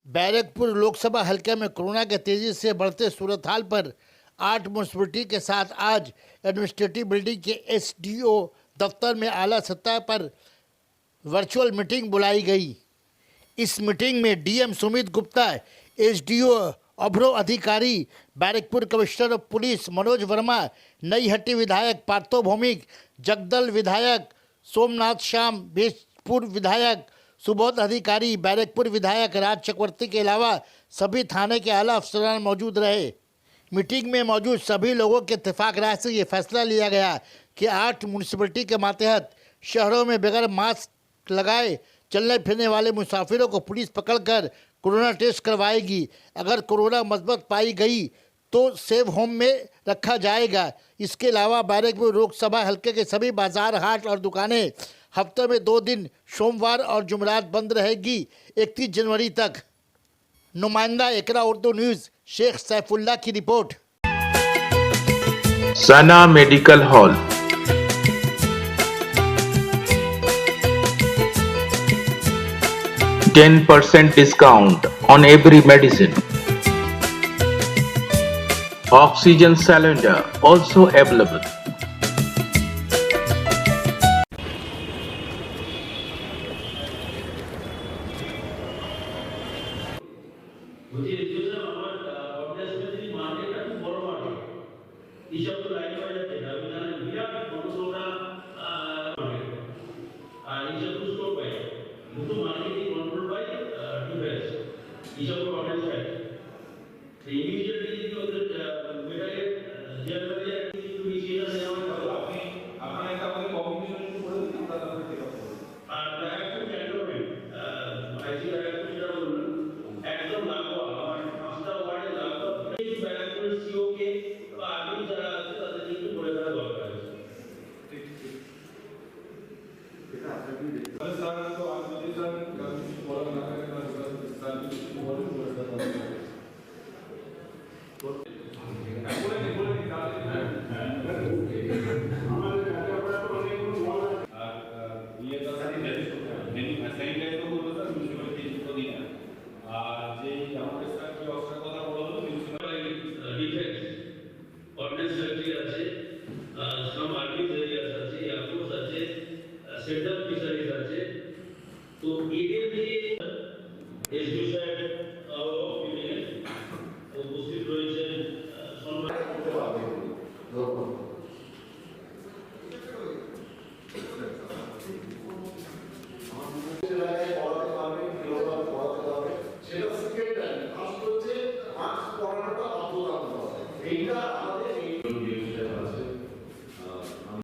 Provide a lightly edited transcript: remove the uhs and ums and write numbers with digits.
बैरकपुर लोकसभा हलके में कोरोना के तेजी से बढ़ते सूरत हाल पर 8 म्यूनसिपलिटी के साथ आज एडमिनिस्ट्रेटिव बिल्डिंग के एसडीओ दफ्तर में आला सतह पर वर्चुअल मीटिंग बुलाई गई। इस मीटिंग में DM Sumit Gupta, SDO Abhro Adhikari, Barrackpore commissioner of police Manoj Verma, Naihati विधायक पार्थो भौमिक, जगदल विधायक सोमनाथ श्याम, बेजपुर विधायक सुबोध अधिकारी, बैरकपुर विधायक राज चक्रवर्ती के अलावा सभी थाने के आला अफसरान मौजूद रहे। मीटिंग में मौजूद सभी लोगों के इत्तेफाक राय से ये फैसला लिया गया कि 8 म्यूनसिपलिटी के मातहत शहरों में बगैर मास्क लगाए चलने फिरने वाले मुसाफिरों को पुलिस पकड़कर कोरोना टेस्ट करवाएगी। अगर कोरोना मस्बत पाई गई तो सेव होम में रखा जाएगा। इसके अलावा बैरकपुर लोकसभा हलके के सभी बाजार, हाट और दुकानें हफ्ते में 2 दिन सोमवार और जुमेरात बंद रहेगी 31 जनवरी तक। नुमाइंदा एकरा उर्दू न्यूज़ शेख सैफुल्ला की report. Sana medical hall, %10 discount on every medicine. Oxygen cylinder also available. এটা